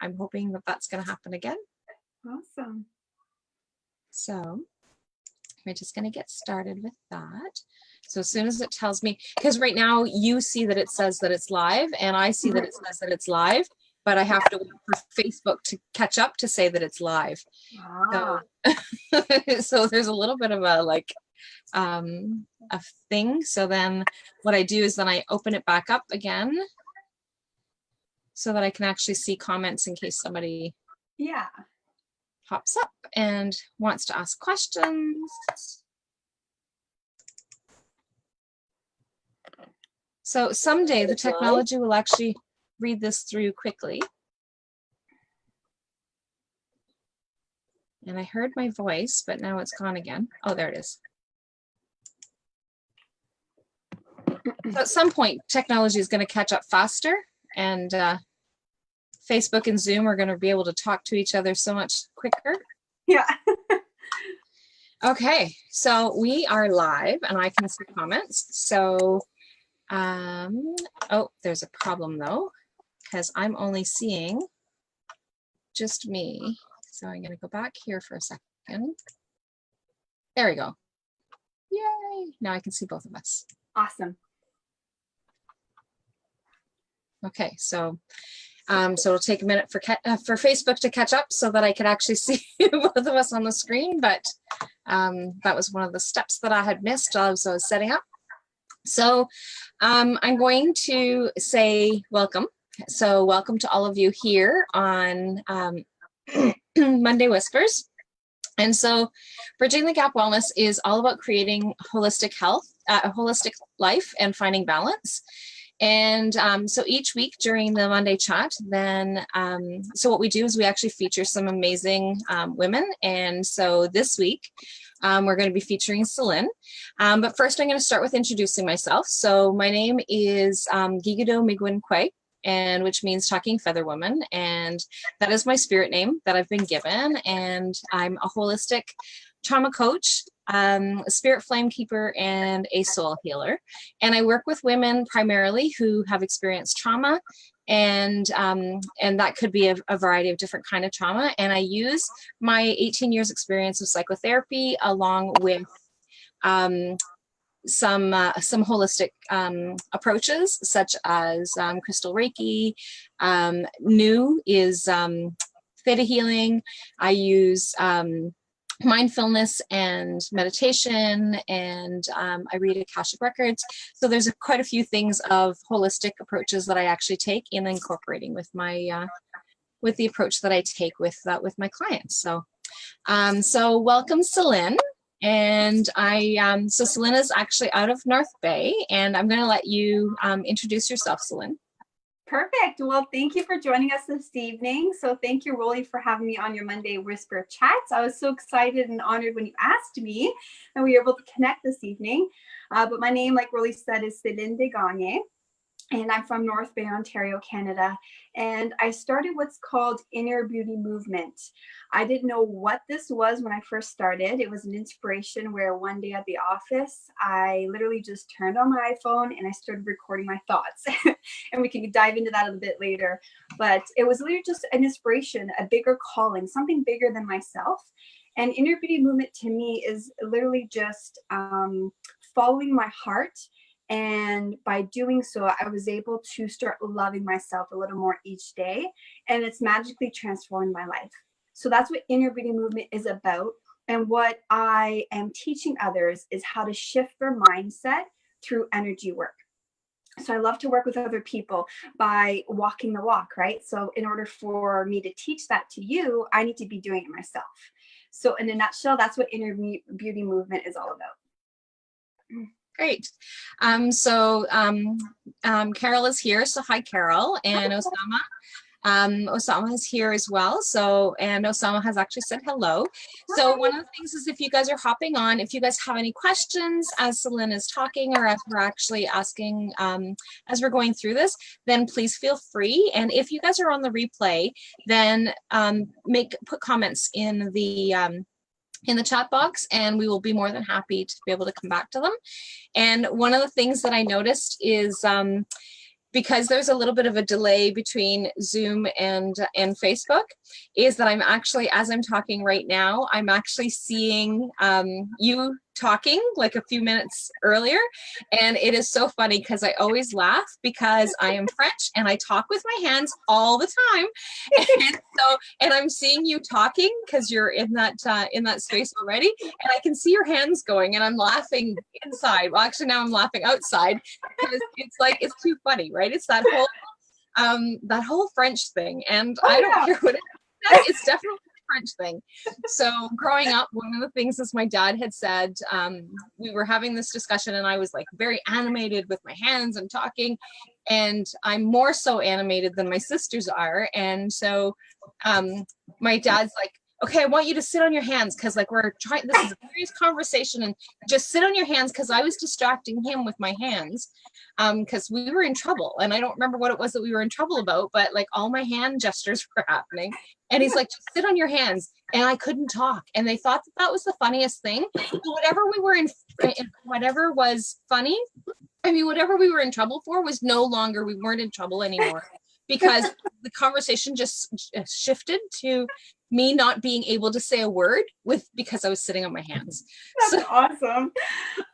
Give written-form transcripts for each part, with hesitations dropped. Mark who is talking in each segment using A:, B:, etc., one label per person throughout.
A: I'm hoping that that's going to happen again.
B: Awesome.
A: So we're just going to get started with that. So as soon as it tells me, because right now you see that it says that it's live and I see that it says that it's live, but I have to wait for Facebook to catch up to say that it's live.
B: Ah.
A: So, so there's a little bit of a like a thing. So then what I do is then I open it back up again so that I can actually see comments in case somebody pops up and wants to ask questions. So someday the technology will actually read this through quickly. And I heard my voice, but now it's gone again. Oh, there it is. So at some point, technology is going to catch up faster, and Facebook and Zoom are going to be able to talk to each other so much quicker.
B: Yeah.
A: Okay, so we are live, and I can see comments. So, oh, there's a problem though, because I'm only seeing just me. So I'm going to go back here for a second. There we go. Yay! Now I can see both of us.
B: Awesome.
A: Okay, so so it'll take a minute for Facebook to catch up so that I can actually see both of us on the screen, but that was one of the steps that I had missed as I was setting up. So I'm going to say welcome. So welcome to all of you here on Monday Whispers. And so Bridging the Gap Wellness is all about creating holistic health, holistic life and finding balance. And so each week during the Monday chat, then, so what we do is we actually feature some amazing women. And so this week, we're going to be featuring Celine. But first, I'm going to start with introducing myself. So my name is Gigido Migwin and which means talking feather woman. And that is my spirit name that I've been given. And I'm a holistic trauma coach, a spirit flame keeper, and a soul healer. And I work with women primarily who have experienced trauma, and that could be a variety of different kind of trauma. And I use my 18 years experience of psychotherapy along with some holistic approaches, such as crystal Reiki. New is theta healing. I use mindfulness and meditation, and I read Akashic records. So there's quite a few things of holistic approaches that I actually take in incorporating with my with the approach that I take with my clients. So so welcome, Celine. And so Celine is actually out of North Bay, and I'm going to let you introduce yourself, Celine.
B: Perfect. Well, thank you for joining us this evening. So thank you, Rolly, for having me on your Monday Whisper chats. I was so excited and honored when you asked me, and we were able to connect this evening. But my name, like Rolly said, is Celine Degagne, and I'm from North Bay, Ontario, Canada. And I started what's called Inner Beauty Movement. I didn't know what this was when I first started. It was an inspiration where one day at the office, I literally just turned on my iPhone and I started recording my thoughts. And we can dive into that a bit later. But it was literally just an inspiration, a bigger calling, something bigger than myself. And Inner Beauty Movement to me is literally just following my heart. And by doing so, I was able to start loving myself a little more each day. And it's magically transformed my life. So that's what Inner Beauty Movement is about. And what I am teaching others is how to shift their mindset through energy work. So I love to work with other people by walking the walk, right? So in order for me to teach that to you, I need to be doing it myself. So in a nutshell, that's what Inner Beauty Movement is all about.
A: Great. Carol is here. So hi, Carol, and Osama. Osama is here as well. So, and Osama has actually said hello. So one of the things is, if you guys are hopping on, if you guys have any questions as Celine is talking, or as we're actually asking, as we're going through this, then please feel free. And if you guys are on the replay, then put comments in the chat box, and we will be more than happy to be able to come back to them. And one of the things that I noticed is because there's a little bit of a delay between Zoom and Facebook, is that I'm actually, as I'm talking right now, I'm actually seeing you talking like a few minutes earlier. And it is so funny because I always laugh because I am French and I talk with my hands all the time. And I'm seeing you talking because you're in that space already. And I can see your hands going and I'm laughing inside. Well, actually now I'm laughing outside because it's too funny, right? It's that whole French thing. And I don't care what it is. It's definitely French thing. So growing up, one of the things, as my dad had said, we were having this discussion and I was like very animated with my hands and talking, and I'm more so animated than my sisters are. And so my dad's like, okay, I want you to sit on your hands because like we're trying, this is a serious conversation, and just sit on your hands, because I was distracting him with my hands because we were in trouble. And I don't remember what it was that we were in trouble about, but like all my hand gestures were happening. And he's like, just sit on your hands. And I couldn't talk. And they thought that was the funniest thing. So whatever we were in, whatever was funny, I mean, whatever we were in trouble for was no longer, we weren't in trouble anymore, because the conversation just shifted to me not being able to say a word because I was sitting on my hands.
B: That's awesome.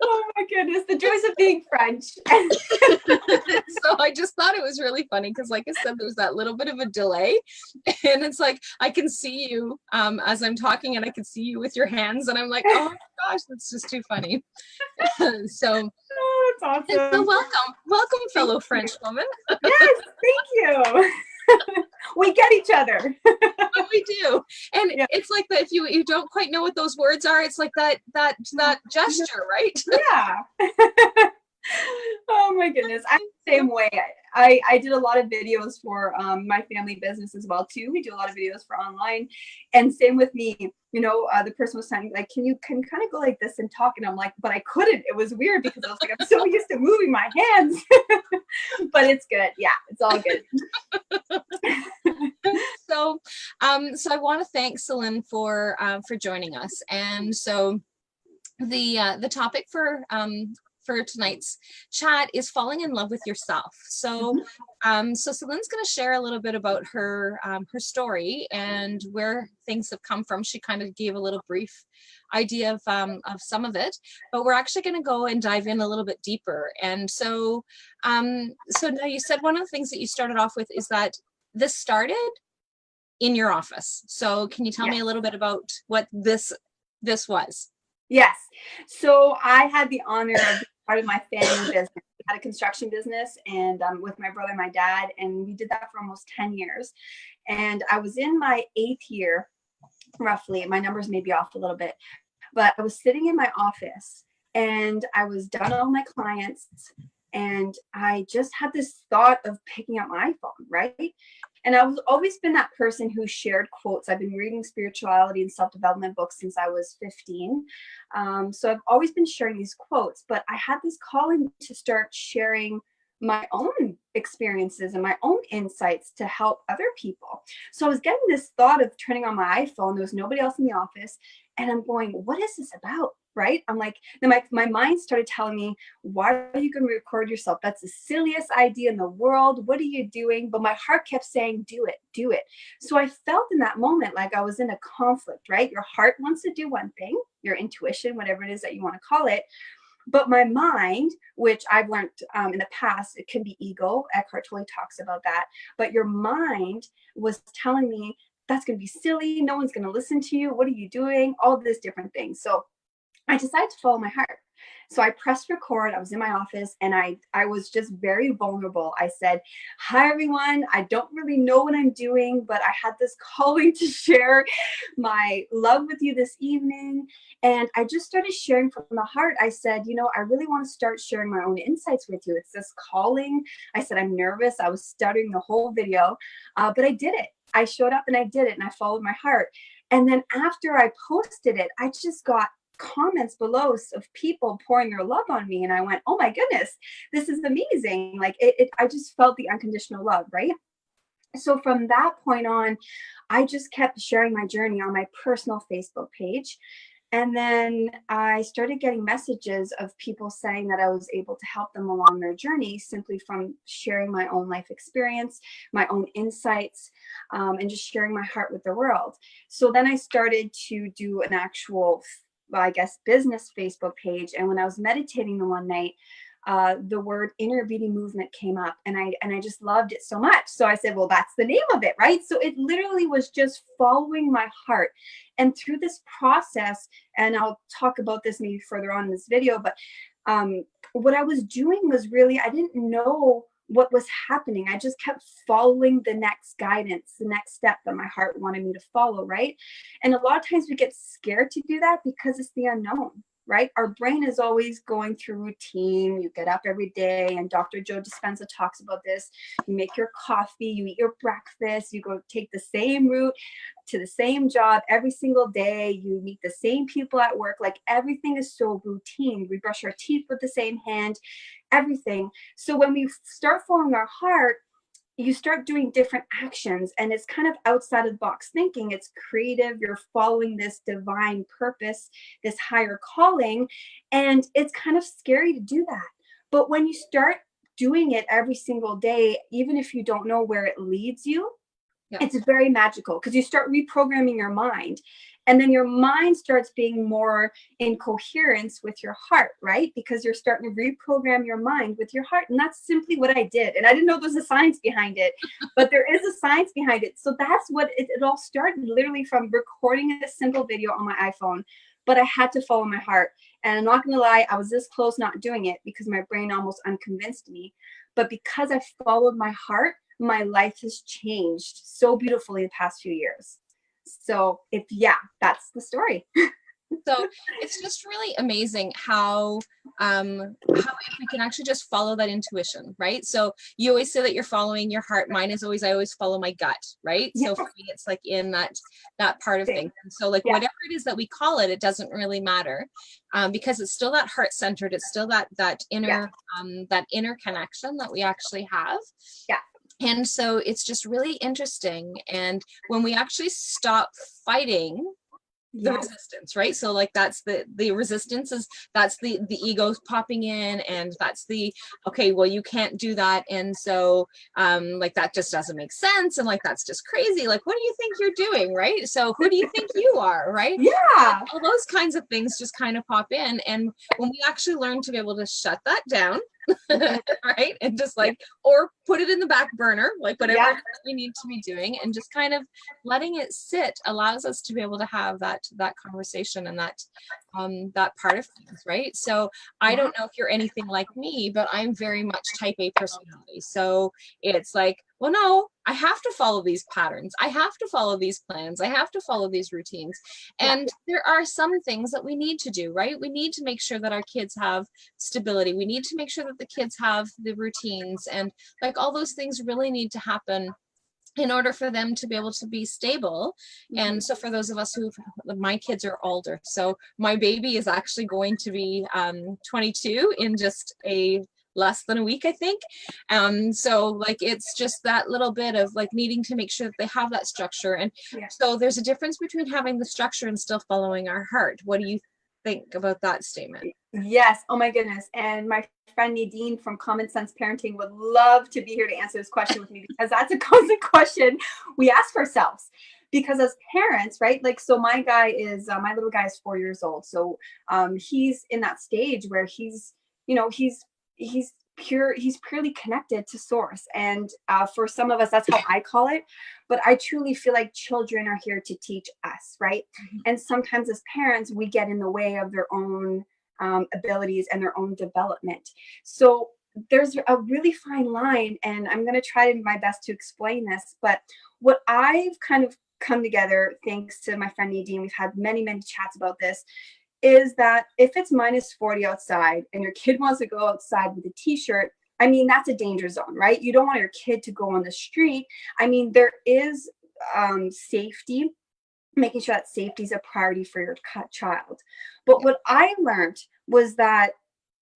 B: Oh my goodness, the joys of being French.
A: So I just thought it was really funny because, like I said, there was that little bit of a delay, and it's like I can see you as I'm talking, and I can see you with your hands, and I'm like, oh my gosh, that's just too funny. So
B: that's awesome.
A: So welcome, fellow French woman.
B: Yes, thank you. We get each other.
A: We do. And it's like that, if you don't quite know what those words are, it's like that gesture, right?
B: Yeah. Oh my goodness. I'm the same way. I did a lot of videos for my family business as well too. We do a lot of videos for online, and same with me. You know, the person was saying like, can kind of go like this and talk, and I'm like, but I couldn't. It was weird because I was like, I'm so used to moving my hands. But it's good. Yeah, it's all good.
A: So I want to thank Celine for joining us. And so the topic for tonight's chat is falling in love with yourself. So so Celine's going to share a little bit about her story and where things have come from. She kind of gave a little brief idea of some of it, but we're actually going to go and dive in a little bit deeper. And so so now, you said one of the things that you started off with is that this started in your office. So can you tell me a little bit about what this was?
B: Yes. So I had the honor of being part of my family business. We had a construction business, and with my brother and my dad, and we did that for almost 10 years. And I was in my 8th year, roughly. My numbers may be off a little bit, but I was sitting in my office and I was done all my clients, and I just had this thought of picking up my iPhone, right? And I've always been that person who shared quotes. I've been reading spirituality and self-development books since I was 15. So I've always been sharing these quotes, but I had this calling to start sharing my own experiences and my own insights to help other people. So I was getting this thought of turning on my iPhone. There was nobody else in the office. And I'm going, what is this about? Right? I'm like, then my mind started telling me, why are you going to record yourself? That's the silliest idea in the world. What are you doing? But my heart kept saying, do it, do it. So I felt in that moment like I was in a conflict, right? Your heart wants to do one thing, your intuition, whatever it is that you want to call it. But my mind, which I've learned in the past, it can be ego. Eckhart Tolle talks about that. But your mind was telling me, that's going to be silly. No one's going to listen to you. What are you doing? All this different things. So I decided to follow my heart. So I pressed record. I was in my office, and I was just very vulnerable. I said, hi, everyone. I don't really know what I'm doing, but I had this calling to share my love with you this evening. And I just started sharing from the heart. I said, you know, I really want to start sharing my own insights with you. It's this calling. I said, I'm nervous. I was stuttering the whole video, but I did it. I showed up and I did it, and I followed my heart. And then after I posted it, I just got comments below of people pouring their love on me. And I went, oh my goodness, this is amazing. Like I just felt the unconditional love, right? So from that point on, I just kept sharing my journey on my personal Facebook page. And then I started getting messages of people saying that I was able to help them along their journey simply from sharing my own life experience, my own insights, and just sharing my heart with the world. So then I started to do an actual, well, I guess, business Facebook page. And when I was meditating the one night, the word inner beauty movement came up, and I just loved it so much. So I said, well, that's the name of it, right? So it literally was just following my heart. And through this process, and I'll talk about this maybe further on in this video, but what I was doing was really, I didn't know what was happening. I just kept following the next guidance, the next step that my heart wanted me to follow, right? And a lot of times we get scared to do that because it's the unknown, right? Our brain is always going through routine. You get up every day, and Dr. Joe Dispenza talks about this. You make your coffee, you eat your breakfast, you go take the same route to the same job every single day. You meet the same people at work. Like, everything is so routine. We brush our teeth with the same hand, everything. So when we start following our heart, you start doing different actions, and it's kind of outside of the box thinking. It's creative. You're following this divine purpose, this higher calling, and it's kind of scary to do that. But when you start doing it every single day, even if you don't know where it leads you, it's very magical, because you start reprogramming your mind, and then your mind starts being more in coherence with your heart, right? Because you're starting to reprogram your mind with your heart. And that's simply what I did. And I didn't know there was a science behind it, but there is a science behind it. So that's what it all started, literally from recording a simple video on my iPhone. But I had to follow my heart. And I'm not going to lie, I was this close not doing it because my brain almost unconvinced me. But because I followed my heart, my life has changed so beautifully the past few years. So that's the story.
A: So it's just really amazing how if we can actually just follow that intuition, right? So you always say that you're following your heart. Mine is always, I always follow my gut, right?
B: Yeah.
A: So for me, it's like in that part of things. And so like whatever it is that we call it, it doesn't really matter, because it's still that heart centered. It's still that inner connection that we actually have.
B: Yeah.
A: And so it's just really interesting. And when we actually stop fighting the resistance, right? So like that's the resistance is, that's the ego's popping in, and that's the, okay, well, you can't do that. And so like that just doesn't make sense. And like, that's just crazy. Like, what do you think you're doing? Right? So who do you think you are? Right?
B: Yeah.
A: All those kinds of things just kind of pop in. And when we actually learn to be able to shut that down, right, and just like, or put it in the back burner, like whatever it is that we need to be doing, and just kind of letting it sit allows us to be able to have that conversation and that part of things, right? So I don't know if you're anything like me, but I'm very much type A personality. So it's like, well, no, I have to follow these patterns. I have to follow these plans. I have to follow these routines. And there are some things that we need to do, right? We need to make sure that our kids have stability. We need to make sure that the kids have the routines, and like all those things really need to happen in order for them to be able to be stable. And so for those of us my kids are older. So my baby is actually going to be 22 in just less than a week, I think. So like, it's just that little bit of like needing to make sure that they have that structure. And so there's a difference between having the structure and still following our heart. What do you think about that statement?
B: Yes. Oh my goodness. And my friend Nadine from Common Sense Parenting would love to be here to answer this question with me, because that's a constant question we ask ourselves. Because as parents, right? Like, so my little guy is 4 years old. So he's in that stage where he's purely connected to source. And for some of us, that's how I call it. But I truly feel like children are here to teach us, right? And sometimes as parents, we get in the way of their own abilities and their own development. So there's a really fine line, and I'm going to try my best to explain this. But what I've kind of come together, thanks to my friend Nadine, we've had many chats about this, is that if it's -40 outside and your kid wants to go outside with a t-shirt, I mean, that's a danger zone, right? You don't want your kid to go on the street. I mean, there is safety, making sure that safety is a priority for your child. But what I learned was that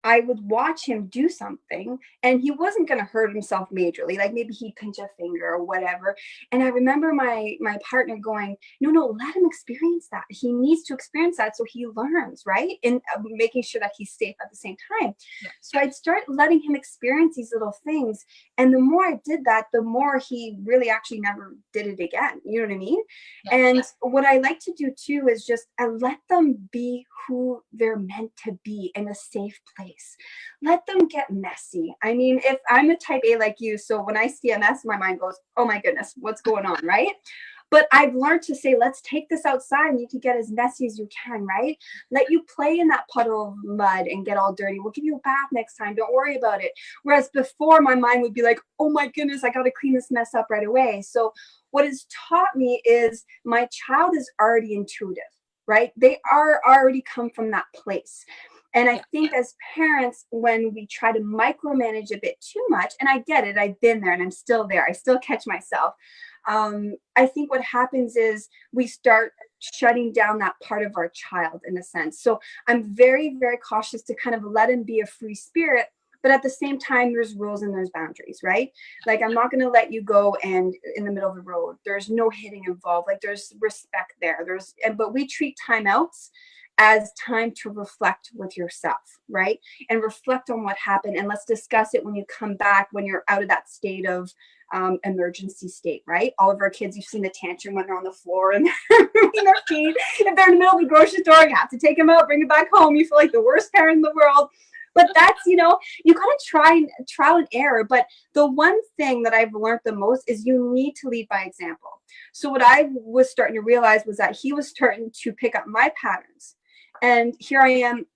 B: I would watch him do something and he wasn't going to hurt himself majorly. Like maybe he'd pinch a finger or whatever. And I remember my partner going, no, let him experience that. He needs to experience that so he learns, right? And making sure that he's safe at the same time.
A: Yeah.
B: So I'd start letting him experience these little things. And the more I did that, the more he really actually never did it again. You know what I mean?
A: Yeah.
B: And what I like to do too is just I let them be who they're meant to be in a safe place. Let them get messy. I mean, if I'm a type A like you, so when I see a mess, my mind goes, oh my goodness, what's going on, right? But I've learned to say, let's take this outside and you can get as messy as you can, right? Let you play in that puddle of mud and get all dirty. We'll give you a bath next time. Don't worry about it. Whereas before, my mind would be like, oh my goodness, I got to clean this mess up right away. So what has taught me is my child is already intuitive, right? They are already come from that place. And I think as parents, when we try to micromanage a bit too much, and I get it, I've been there and I'm still there. I still catch myself. I think what happens is we start shutting down that part of our child in a sense. So I'm very, very cautious to kind of let him be a free spirit. But at the same time, there's rules and there's boundaries, right? Like, I'm not going to let you go and in the middle of the road, there's no hitting involved. Like, there's respect there. But we treat timeouts as time to reflect with yourself, right? And reflect on what happened. And let's discuss it when you come back, when you're out of that state of emergency state, right? All of our kids, you've seen the tantrum when they're on the floor and they're moving their feet. If they're in the middle of the grocery store, you have to take them out, bring it back home. You feel like the worst parent in the world. But that's, you got to trial and error. But the one thing that I've learned the most is you need to lead by example. So what I was starting to realize was that he was starting to pick up my patterns. And here I am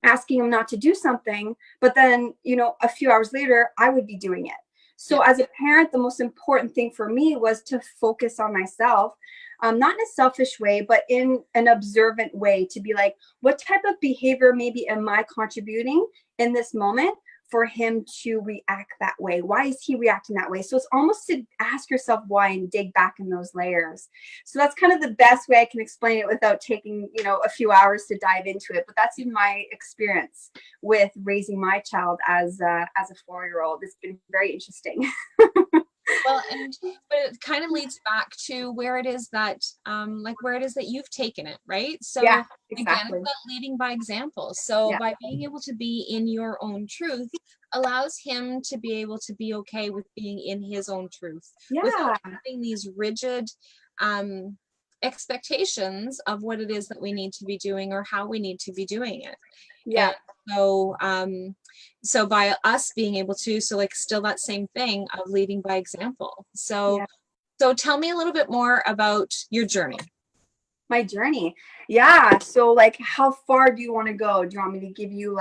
B: asking him not to do something, but then, a few hours later, I would be doing it. So as a parent, the most important thing for me was to focus on myself, not in a selfish way, but in an observant way, to be like, what type of behavior maybe am I contributing in this moment for him to react that way? Why is he reacting that way? So it's almost to ask yourself why and dig back in those layers. So that's kind of the best way I can explain it without taking, a few hours to dive into it. But that's been my experience with raising my child as a 4-year-old. It's been very interesting.
A: Well, but it kind of leads back to where it is that you've taken it, right? So
B: yeah, exactly.
A: Again, it's about leading by example. So by being able to be in your own truth allows him to be able to be okay with being in his own truth without having these rigid expectations of what it is that we need to be doing or how we need to be doing it.
B: Yeah.
A: And so by us being able to, still that same thing of leading by example. So tell me a little bit more about your journey.
B: My journey. Yeah. So how far do you want to go? Do you want me to give you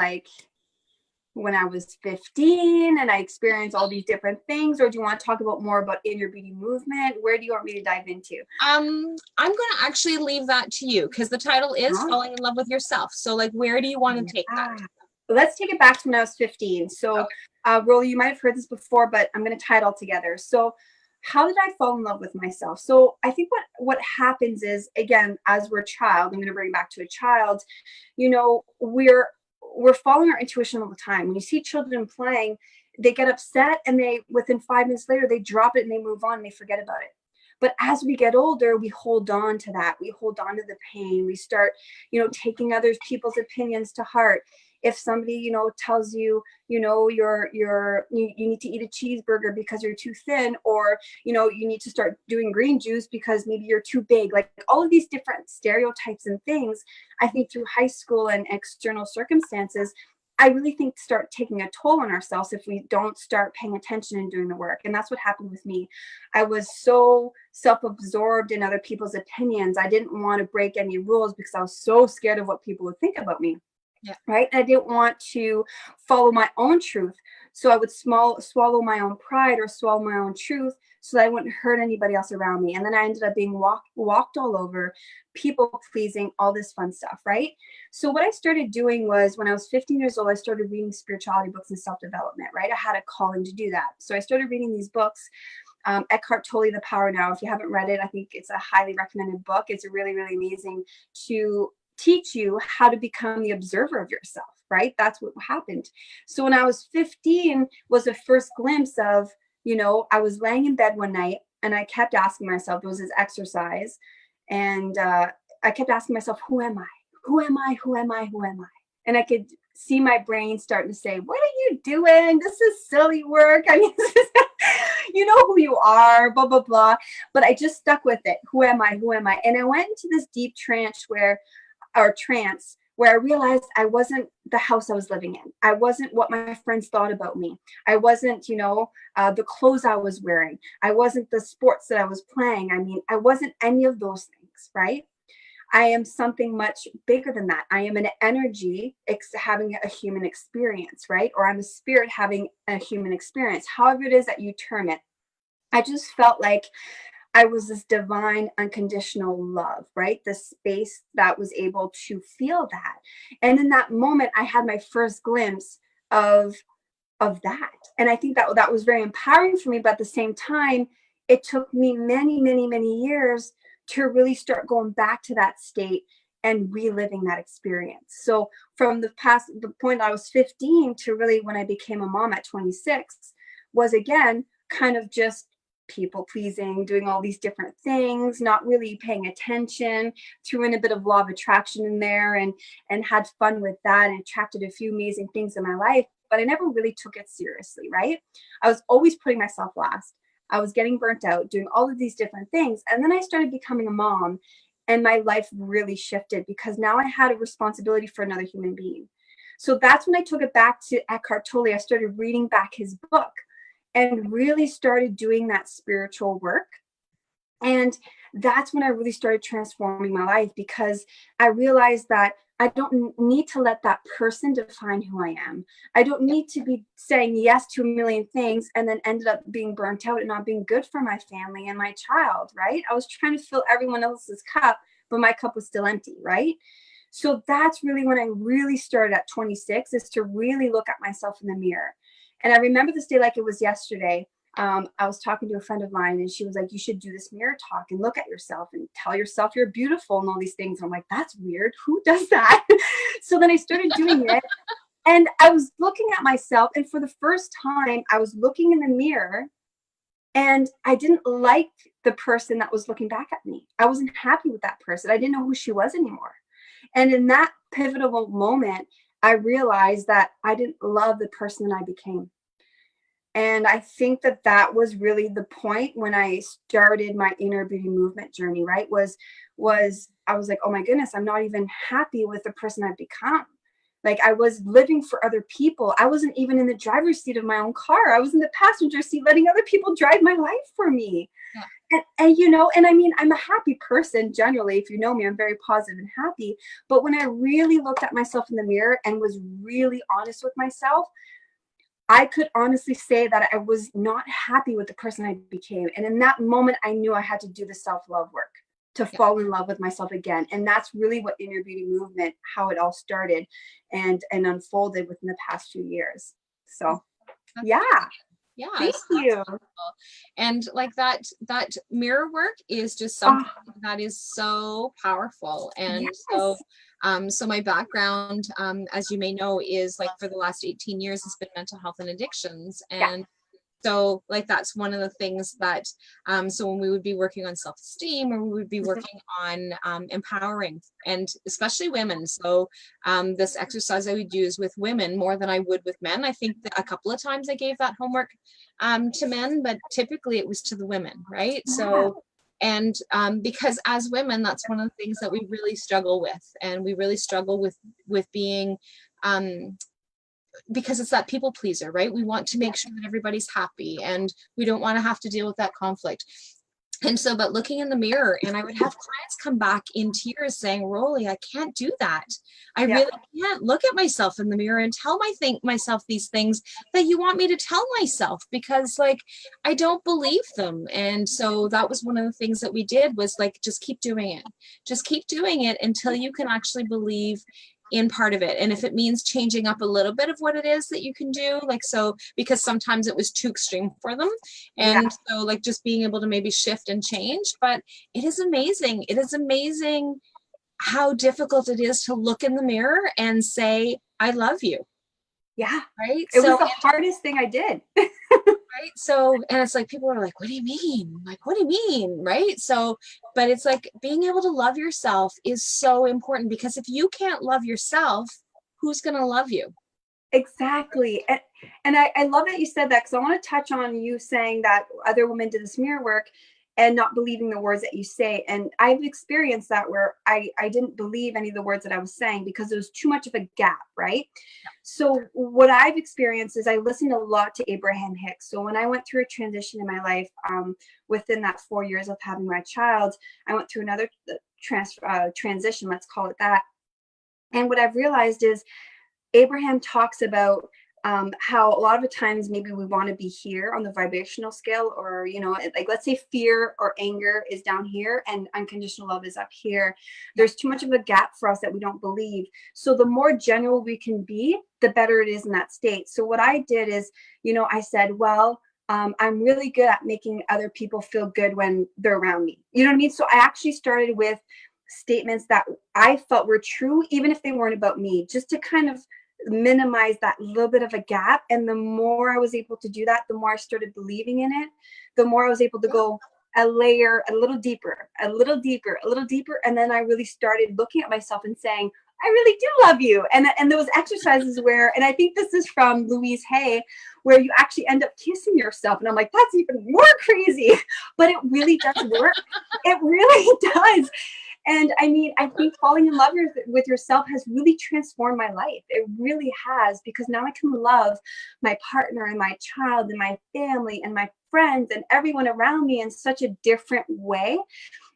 B: when I was 15 and I experienced all these different things, or do you want to talk about more about inner beauty movement? Where do you want me to dive into? I'm
A: going to actually leave that to you because the title is Falling in Love with Yourself. So where do you want to take that?
B: Let's take it back to when I was 15. So Rolly, you might have heard this before, but I'm going to tie it all together. So how did I fall in love with myself? So I think what happens is, again, as we're a child, I'm going to bring it back to a child, we're following our intuition all the time. When you see children playing, they get upset and within 5 minutes later, they drop it and they move on and they forget about it. But as we get older, we hold on to that. We hold on to the pain. We start, taking other people's opinions to heart. If somebody, tells you, you need to eat a cheeseburger because you're too thin, or, you need to start doing green juice because maybe you're too big, like all of these different stereotypes and things, I think through high school and external circumstances, I really think start taking a toll on ourselves if we don't start paying attention and doing the work. And that's what happened with me. I was so self-absorbed in other people's opinions. I didn't want to break any rules because I was so scared of what people would think about me.
A: Yeah.
B: Right. I didn't want to follow my own truth. So I would swallow my own pride or swallow my own truth so that I wouldn't hurt anybody else around me. And then I ended up being walked all over, people pleasing, all this fun stuff. Right. So what I started doing was when I was 15 years old, I started reading spirituality books and self-development. Right. I had a calling to do that. So I started reading these books. Eckhart Tolle, The Power Now. If you haven't read it, I think it's a highly recommended book. It's really, really amazing to teach you how to become the observer of yourself, right? That's what happened. So when I was 15 was the first glimpse of, you know, I was laying in bed one night and I kept asking myself, it was this exercise. And I kept asking myself, who am I? Who am I? Who am I? Who am I? And I could see my brain starting to say, what are you doing? This is silly work. I mean, you know who you are, blah, blah, blah. But I just stuck with it. Who am I? Who am I? And I went into this deep trance where I realized I wasn't the house I was living in. I wasn't what my friends thought about me. I wasn't, you know, the clothes I was wearing. I wasn't the sports that I was playing. I mean, I wasn't any of those things, right? I am something much bigger than that. I am an energy having a human experience, right? Or I'm a spirit having a human experience, however it is that you term it. I just felt like I was this divine, unconditional love, right? The space that was able to feel that. And in that moment, I had my first glimpse of that. And I think that was very empowering for me. But at the same time, it took me many, many, many years to really start going back to that state and reliving that experience. So from the point I was 15 to really when I became a mom at 26 was again, kind of just people pleasing, doing all these different things, not really paying attention, threw in a bit of law of attraction in there and had fun with that and attracted a few amazing things in my life, but I never really took it seriously, right? I was always putting myself last. I was getting burnt out, doing all of these different things. And then I started becoming a mom and my life really shifted because now I had a responsibility for another human being. So that's when I took it back to Eckhart Tolle. I started reading back his book and really started doing that spiritual work. And that's when I really started transforming my life because I realized that I don't need to let that person define who I am. I don't need to be saying yes to a million things and then ended up being burnt out and not being good for my family and my child, right? I was trying to fill everyone else's cup, but my cup was still empty, right? So that's really when I really started at 26 is to really look at myself in the mirror. And I remember this day like it was yesterday. I was talking to a friend of mine and she was like, you should do this mirror talk and look at yourself and tell yourself you're beautiful and all these things. And I'm like, that's weird. Who does that? So then I started doing it and I was looking at myself. And for the first time, I was looking in the mirror and I didn't like the person that was looking back at me. I wasn't happy with that person. I didn't know who she was anymore. And in that pivotal moment, I realized that I didn't love the person that I became. And I think that was really the point when I started my inner beauty movement journey, right? Was I was like, oh my goodness, I'm not even happy with the person I've become. Like I was living for other people. I wasn't even in the driver's seat of my own car. I was in the passenger seat letting other people drive my life for me. Yeah. And you know, and I mean, I'm a happy person generally. If you know me, I'm very positive and happy. But when I really looked at myself in the mirror and was really honest with myself, I could honestly say that I was not happy with the person I became. And in that moment, I knew I had to do the self-love work to fall in love with myself again. And that's really what inner beauty movement, how it all started and unfolded within the past few years. So, yeah.
A: Yeah.
B: Thank you.
A: And like that mirror work is just something that is so powerful. And yes. So my background, as you may know, is like for the last 18 years, it's been mental health and addictions. And so like, that's one of the things that, so when we would be working on self-esteem or we would be working on empowering and especially women. So this exercise I would use with women more than I would with men. I think that a couple of times I gave that homework to men, but typically it was to the women, right? Yeah. So, and because as women, that's one of the things that we really struggle with. And we really struggle with being, because it's that people pleaser, right? We want to make sure that everybody's happy and we don't want to have to deal with that conflict. And so, but looking in the mirror, and I would have clients come back in tears saying, Rolly, I can't do that. I really can't look at myself in the mirror and tell myself these things that you want me to tell myself because like, I don't believe them. And so that was one of the things that we did was like, just keep doing it. Just keep doing it until you can actually believe in part of it. And if it means changing up a little bit of what it is that you can do, like, so, because sometimes it was too extreme for them. And so like just being able to maybe shift and change, but it is amazing. It is amazing how difficult it is to look in the mirror and say, I love you.
B: Yeah.
A: Right.
B: It was the hardest thing I did.
A: Right. So, and it's like, people are like, what do you mean? Like, what do you mean? Right. So, but it's like being able to love yourself is so important, because if you can't love yourself, who's going to love you?
B: Exactly. And I love that you said that, because I want to touch on you saying that other women did this mirror work and not believing the words that you say. And I've experienced that, where I didn't believe any of the words that I was saying because there was too much of a gap, right? So what I've experienced is I listened a lot to Abraham Hicks. So when I went through a transition in my life, within that 4 years of having my child, I went through another transition, let's call it that. And what I've realized is Abraham talks about how a lot of the times maybe we want to be here on the vibrational scale, or, you know, like let's say fear or anger is down here and unconditional love is up here. There's too much of a gap for us that we don't believe. So the more general we can be, the better it is in that state. So what I did is, you know, I said, well, I'm really good at making other people feel good when they're around me. You know what I mean? So I actually started with statements that I felt were true, even if they weren't about me, just to kind of minimize that little bit of a gap. And the more I was able to do that, the more I started believing in it, the more I was able to go a layer, a little deeper, a little deeper, a little deeper. And then I really started looking at myself and saying, I really do love you. And there was exercises where, and I think this is from Louise Hay, where you actually end up kissing yourself. And I'm like, that's even more crazy, but it really does work. It really does. And I mean, I think falling in love with yourself has really transformed my life. It really has, because now I can love my partner and my child and my family and my friends and everyone around me in such a different way,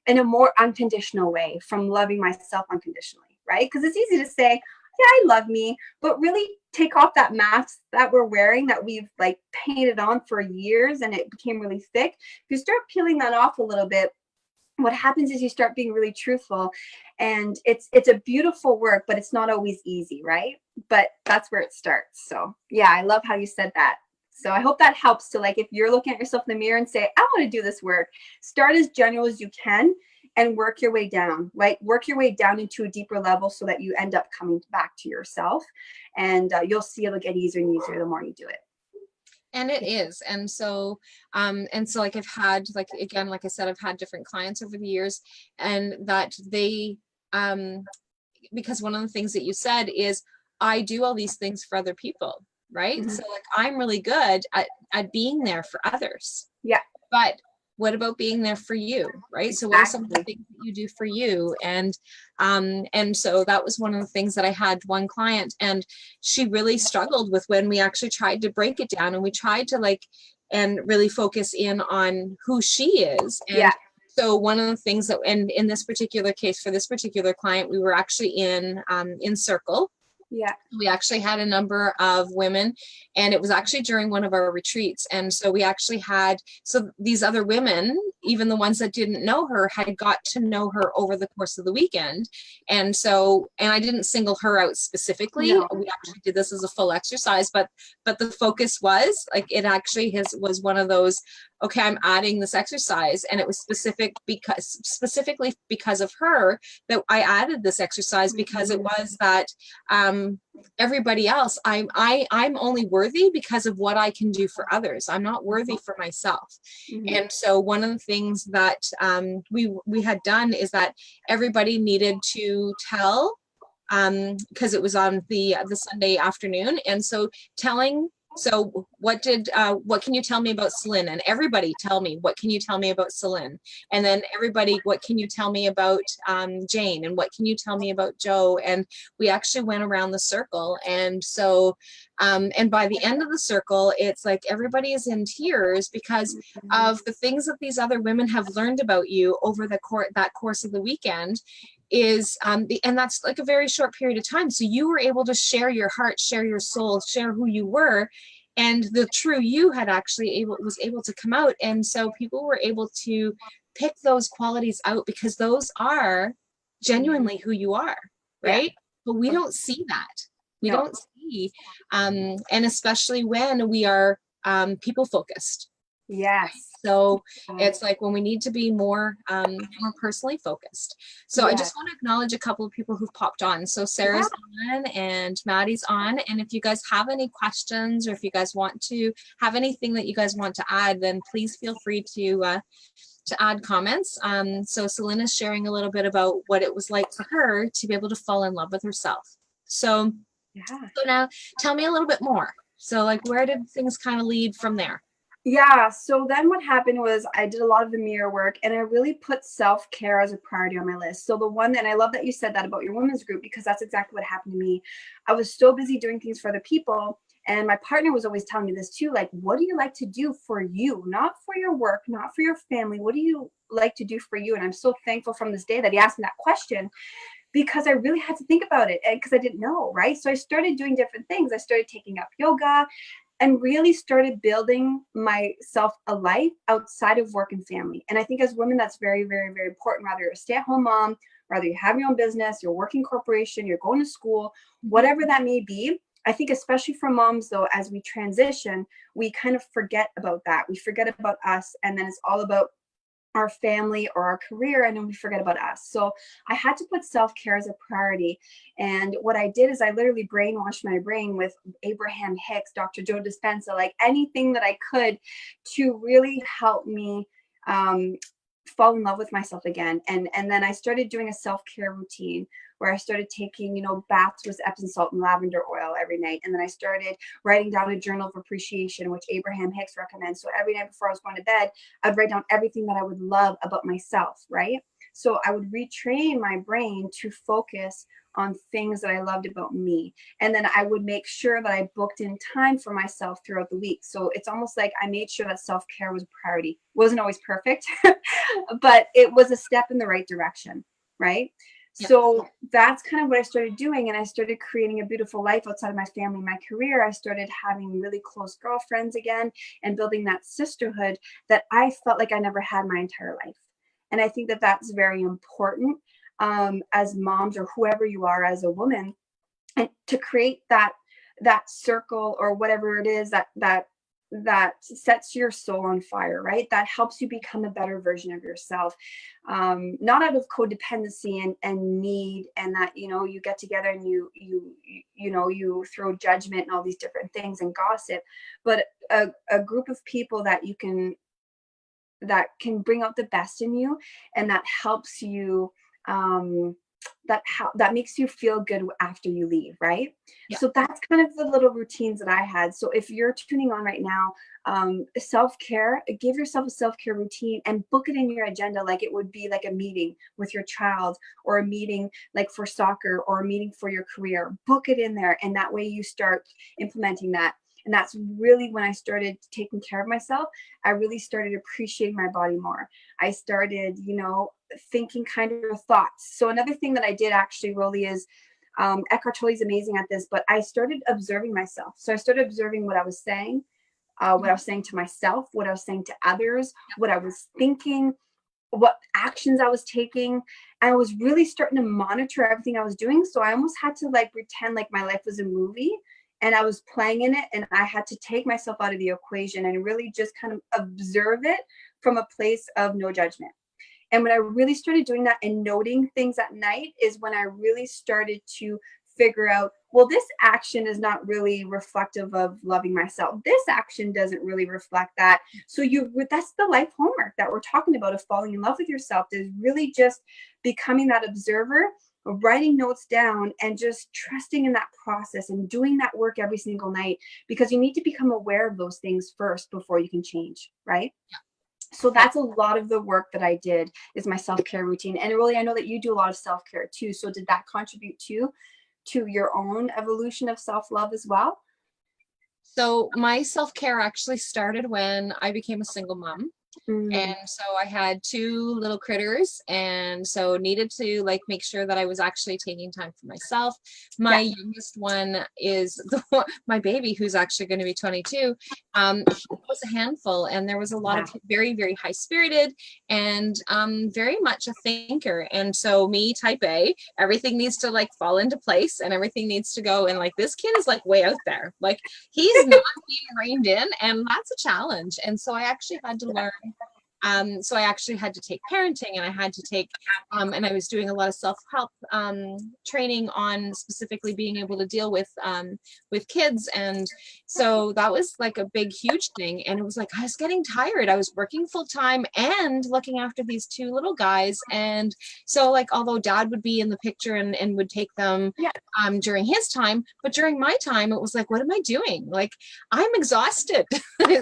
B: in a more unconditional way, from loving myself unconditionally, right? Because it's easy to say, yeah, I love me, but really take off that mask that we're wearing, that we've like painted on for years and it became really thick. If you start peeling that off a little bit, what happens is you start being really truthful, and it's a beautiful work, but it's not always easy, right? But that's where it starts. So yeah, I love how you said that. So I hope that helps to, like, if you're looking at yourself in the mirror and say, I want to do this work, start as general as you can and work your way down, right? Work your way down into a deeper level so that you end up coming back to yourself, and you'll see it'll get easier and easier the more you do it.
A: And it is. And so like I've had, like, again, like I said, I've had different clients over the years, and that they, because one of the things that you said is, I do all these things for other people, right?
B: Mm-hmm.
A: So like, I'm really good at being there for others.
B: Yeah.
A: But what about being there for you, right?
B: Exactly.
A: So what are some of the things that you do for you? And so that was one of the things that I had one client, and she really struggled with when we actually tried to break it down, and we tried to like, and really focus in on who she is. And
B: yeah.
A: So one of the things that, and in this particular case, for this particular client, we were actually in Circle.
B: Yeah.
A: We actually had a number of women, and it was actually during one of our retreats. And so we actually had, so these other women, even the ones that didn't know her, had got to know her over the course of the weekend. And so, and I didn't single her out specifically. No. We actually did this as a full exercise, but the focus was like, it actually was one of those, okay, I'm adding this exercise. And it was specifically because of her that I added this exercise, because it was that, everybody else, I'm only worthy because of what I can do for others. I'm not worthy for myself. Mm-hmm. And so one of the things that we had done is that everybody needed to tell, because it was on the Sunday afternoon, and so telling. So what can you tell me about Celine? And everybody tell me, what can you tell me about Celine? And then everybody, what can you tell me about Jane? And what can you tell me about Joe? And we actually went around the circle. And so, and by the end of the circle, it's like everybody is in tears because of the things that these other women have learned about you over that course of the weekend. And that's like a very short period of time. So you were able to share your heart, share your soul, share who you were, and the true you had actually was able to come out. And so people were able to pick those qualities out, because those are genuinely who you are, right? Yeah. But we don't see that. We don't see, and especially when we are people focused.
B: Yes.
A: So it's like when we need to be more personally focused. So I just want to acknowledge a couple of people who've popped on. So Sarah's on and Maddie's on. And if you guys have any questions, or if you guys want to have anything that you guys want to add, then please feel free to add comments. So Celine is sharing a little bit about what it was like for her to be able to fall in love with herself. So now tell me a little bit more. So like, where did things kind of lead from there?
B: Yeah. So then what happened was I did a lot of the mirror work, and I really put self-care as a priority on my list. So the one that, and I love that you said that about your women's group, because that's exactly what happened to me. I was so busy doing things for other people. And my partner was always telling me this too, like, what do you like to do for you? Not for your work, not for your family. What do you like to do for you? And I'm so thankful from this day that he asked me that question, because I really had to think about it, and because I didn't know, right? So I started doing different things. I started taking up yoga and really started building myself a life outside of work and family. And I think as women, that's very, very, very important. Whether you're a stay-at-home mom, whether you have your own business, you're working corporation, you're going to school, whatever that may be. I think especially for moms, though, as we transition, we kind of forget about that. We forget about us, and then it's all about our family or our career, and then we forget about us. So I had to put self-care as a priority. And what I did is I literally brainwashed my brain with Abraham Hicks, Dr. Joe Dispenza, like anything that I could to really help me fall in love with myself again. And then I started doing a self-care routine where I started taking, baths with Epsom salt and lavender oil every night. And then I started writing down a journal of appreciation, which Abraham Hicks recommends. So every night before I was going to bed, I'd write down everything that I would love about myself, right? So I would retrain my brain to focus on things that I loved about me. And then I would make sure that I booked in time for myself throughout the week. So it's almost like I made sure that self-care was a priority. Wasn't always perfect, but it was a step in the right direction, right? Yeah. So that's kind of what I started doing. And I started creating a beautiful life outside of my family, my career. I started having really close girlfriends again and building that sisterhood that I felt like I never had my entire life. And I think that that's very important as moms, or whoever you are as a woman, and to create that circle or whatever it is that sets your soul on fire, right? That helps you become a better version of yourself, not out of codependency and need, and that, you get together and you throw judgment and all these different things and gossip, but a group of people that can bring out the best in you, and that helps you, that makes you feel good after you leave, right? Yeah. So that's kind of the little routines that I had. So if you're tuning on right now, self-care, give yourself a self-care routine and book it in your agenda like it would be like a meeting with your child, or a meeting like for soccer, or a meeting for your career. Book it in there, and that way you start implementing that. And that's really when I started taking care of myself. I really started appreciating my body more. I started, thinking kinder thoughts. So another thing that I did actually, Rolly, is Eckhart Tolle is amazing at this, but I started observing myself. So I started observing what I was saying to myself, what I was saying to others, what I was thinking, what actions I was taking. And I was really starting to monitor everything I was doing. So I almost had to pretend like my life was a movie, and I was playing in it, and I had to take myself out of the equation and really just kind of observe it from a place of no judgment. And when I really started doing that and noting things at night is when I really started to figure out, well, this action is not really reflective of loving myself. This action doesn't really reflect that. So that's the life homework that we're talking about, of falling in love with yourself, is really just becoming that observer, writing notes down, and just trusting in that process and doing that work every single night, because you need to become aware of those things first before you can change, right? Yeah. So that's a lot of the work that I did, is my self-care routine. And really, I know that you do a lot of self-care too. So did that contribute to your own evolution of self-love as well?
A: So my self-care actually started when I became a single mom. And so I had two little critters, and so needed to make sure that I was actually taking time for myself. My youngest one is my baby, who's actually going to be 22. He was a handful, and there was a lot of very, very high spirited and very much a thinker. And so me, type A, everything needs to fall into place, and everything needs to go. And this kid is way out there. He's not being reined in, and that's a challenge. And so I actually had to learn So I actually had to take parenting, and I had to take, and I was doing a lot of self-help training on specifically being able to deal with kids. And so that was like a big, huge thing. And it was like, I was getting tired. I was working full time and looking after these two little guys. And so like, although dad would be in the picture and would take them during his time, but during my time, it was like, what am I doing? Like, I'm exhausted.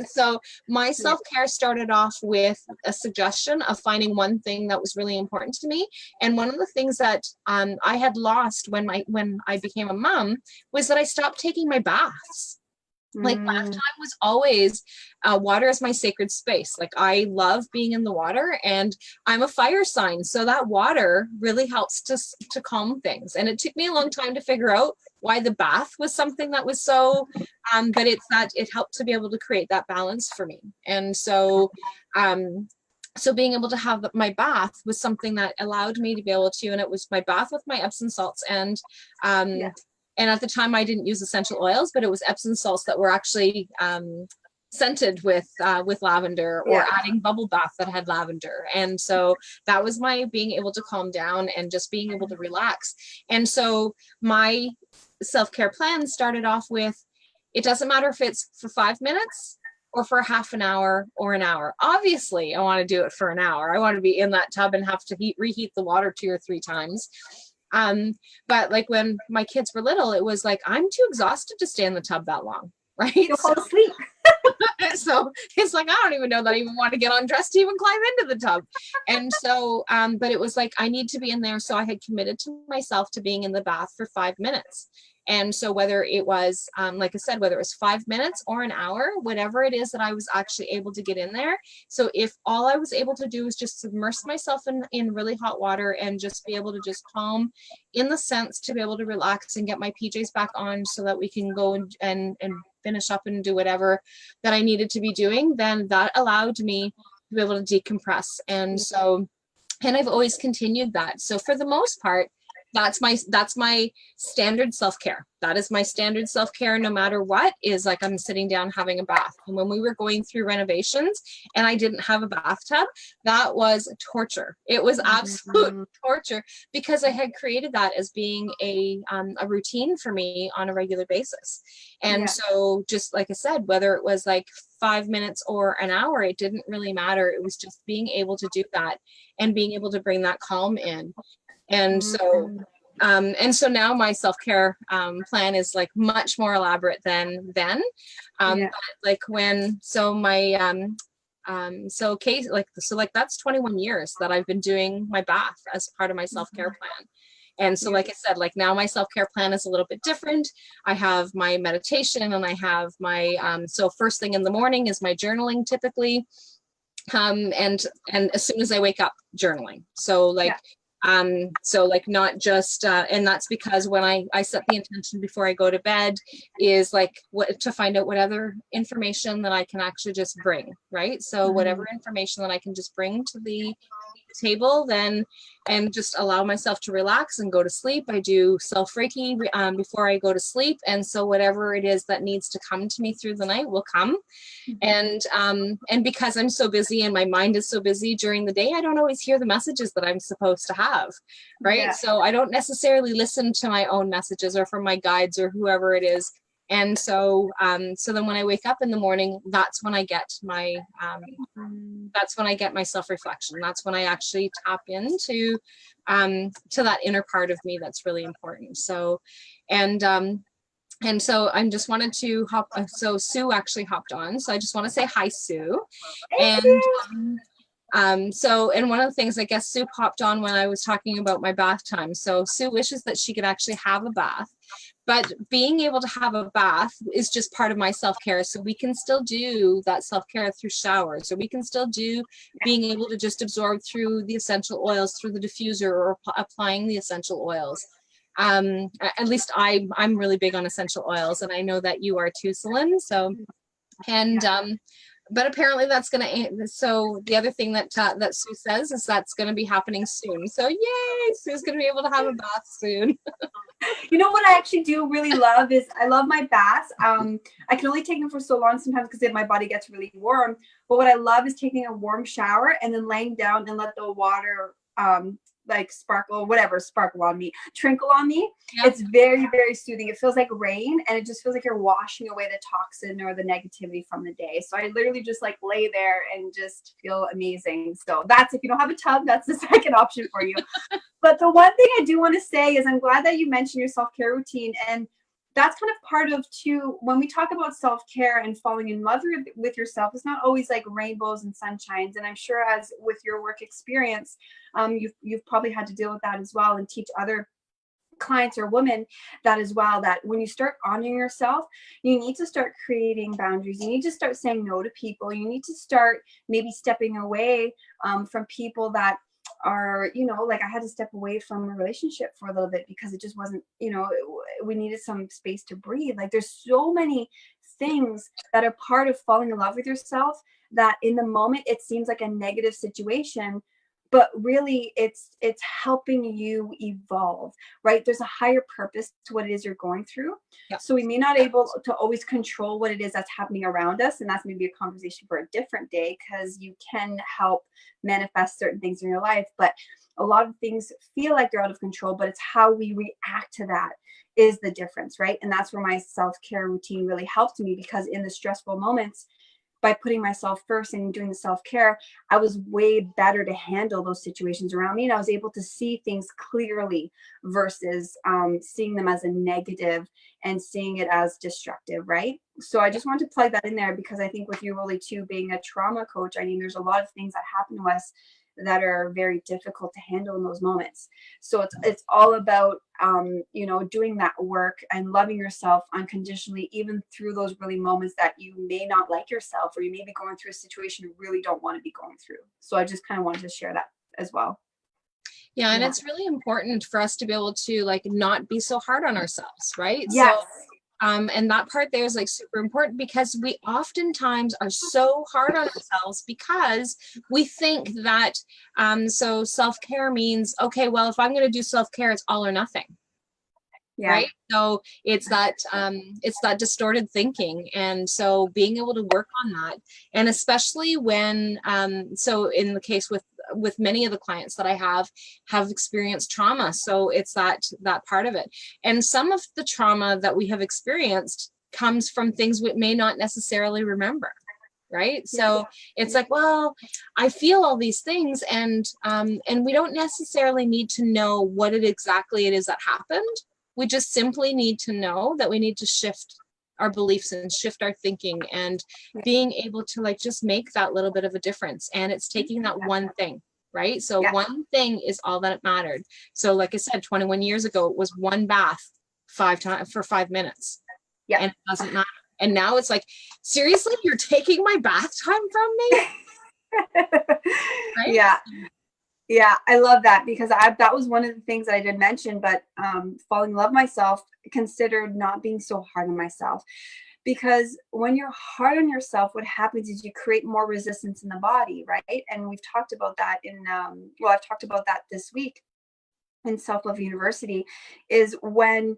A: So my self-care started off with a suggestion of finding one thing that was really important to me. And one of the things that I had lost when I became a mom was that I stopped taking my baths. Like bath time was always water is my sacred space. Like I love being in the water, and I'm a fire sign, so that water really helps to calm things. And it took me a long time to figure out why the bath was something that was so but it's that it helped to be able to create that balance for me. And so so being able to have my bath was something that allowed me to be able to, and it was my bath with my Epsom salts. And and at the time I didn't use essential oils, but it was Epsom salts that were actually scented with lavender, or adding bubble bath that had lavender. And so that was my being able to calm down and just being able to relax. And so my self-care plan started off with, it doesn't matter if it's for 5 minutes or for half an hour or an hour. Obviously, I want to do it for an hour. I want to be in that tub and have to reheat the water 2 or 3 times. But like when my kids were little, it was like, I'm too exhausted to stay in the tub that long, right?
B: You'll fall asleep.
A: So it's like, I don't even know that I even want to get undressed to even climb into the tub. And so, but it was like, I need to be in there. So I had committed to myself to being in the bath for 5 minutes. And so whether it was, like I said, whether it was 5 minutes or an hour, whatever it is that I was actually able to get in there. So if all I was able to do was just submerge myself in really hot water and just be able to just calm, in the sense to be able to relax and get my PJs back on so that we can go and finish up and do whatever that I needed to be doing, then that allowed me to be able to decompress. And so, and I've always continued that. So for the most part, that's my standard self-care. That is my standard self-care, no matter what, is like I'm sitting down having a bath. And when we were going through renovations and I didn't have a bathtub, that was torture. It was absolute torture, because I had created that as being a routine for me on a regular basis. And so just like I said, whether it was like 5 minutes or an hour, it didn't really matter. It was just being able to do that and being able to bring that calm in. And so now my self-care plan is like much more elaborate than then. But like when, so my, so Kate, like that's 21 years that I've been doing my bath as part of my self-care plan. And so, like I said, like now my self-care plan is a little bit different. I have my meditation, and I have my, so first thing in the morning is my journaling typically. And as soon as I wake up, journaling. So like, so like not just, and that's because when I set the intention before I go to bed is like to find out what other information that I can actually just bring, right? So whatever information that I can just bring to the table then, and just allow myself to relax and go to sleep. I do self-Reiki before I go to sleep. And so whatever it is that needs to come to me through the night will come. And because I'm so busy and my mind is so busy during the day, I don't always hear the messages that I'm supposed to have, right? So I don't necessarily listen to my own messages or from my guides or whoever it is. And so, so then when I wake up in the morning, that's when I get my, self-reflection. That's when I actually tap into, to that inner part of me that's really important. So, and so I just wanted to hop, so Sue actually hopped on. So I just want to say hi, Sue. And so, and one of the things, I guess Sue popped on when I was talking about my bath time. So Sue wishes that she could actually have a bath, but being able to have a bath is just part of my self-care. So we can still do that self-care through showers, or we can still do being able to just absorb through the essential oils, through the diffuser, or applying the essential oils. At least I'm really big on essential oils, and I know that you are too, Celine. So, and, but apparently that's going to, so the other thing that that Sue says is that's going to be happening soon. So yay, Sue's going to be able to have a bath soon.
B: You know what I actually do really love is I love my baths. I can only take them for so long sometimes because my body gets really warm. But what I love is taking a warm shower and then laying down and let the water like sparkle on me, trinkle on me. Yeah. It's very, very soothing. It feels like rain, and it just feels like you're washing away the toxin or the negativity from the day. So I literally just like lay there and just feel amazing. So that's, if you don't have a tub, that's the second option for you. But the one thing I do want to say is I'm glad that you mentioned your self-care routine. And that's kind of part of too, when we talk about self-care and falling in love with yourself, it's not always like rainbows and sunshines. And I'm sure as with your work experience, you've probably had to deal with that as well, and teach other clients or women that as well, that when you start honoring yourself, you need to start creating boundaries. You need to start saying no to people. You need to start maybe stepping away from people that are, you know, like I had to step away from a relationship for a little bit because it just wasn't, you know, we needed some space to breathe. Like there's so many things that are part of falling in love with yourself that in the moment it seems like a negative situation, but really it's helping you evolve, right? There's a higher purpose to what it is you're going through. Yeah. So we may not able to always control what it is that's happening around us. And that's maybe a conversation for a different day, because you can help manifest certain things in your life. But a lot of things feel like they're out of control, but it's how we react to that is the difference, right? And that's where my self-care routine really helped me, because in the stressful moments, by putting myself first and doing the self-care, I was way better to handle those situations around me. And I was able to see things clearly versus seeing them as a negative and seeing it as destructive, right? So I just wanted to plug that in there, because I think with you really too, being a trauma coach, I mean, there's a lot of things that happen to us that are very difficult to handle in those moments. So it's all about, you know, doing that work and loving yourself unconditionally, even through those really moments that you may not like yourself, or you may be going through a situation you really don't want to be going through. So I just kind of wanted to share that as well.
A: Yeah. And it's really important for us to be able to like not be so hard on ourselves, right?
B: Yes.
A: So and that part there is like super important, because we oftentimes are so hard on ourselves because we think that, so self-care means, okay, well, if I'm going to do self-care, it's all or nothing. Yeah. Right. So it's that distorted thinking. And so being able to work on that, and especially when, so in the case with many of the clients that I have experienced trauma. So it's that part of it. And some of the trauma that we have experienced comes from things we may not necessarily remember. Right. So it's like, well, I feel all these things, and we don't necessarily need to know what exactly it is that happened. We just simply need to know that we need to shift our beliefs and shift our thinking, and being able to like just make that little bit of a difference. And it's taking that one thing, right? So one thing is all that mattered. So like I said, 21 years ago, it was one bath 5 times for 5 minutes. Yeah. And it doesn't matter. And now it's like, seriously, you're taking my bath time from me? Right?
B: Yeah. Yeah, I love that, because that was one of the things that I did mention, but falling in love with myself considered not being so hard on myself. Because when you're hard on yourself, what happens is you create more resistance in the body, right? And we've talked about that I've talked about that this week in Self-Love University, is when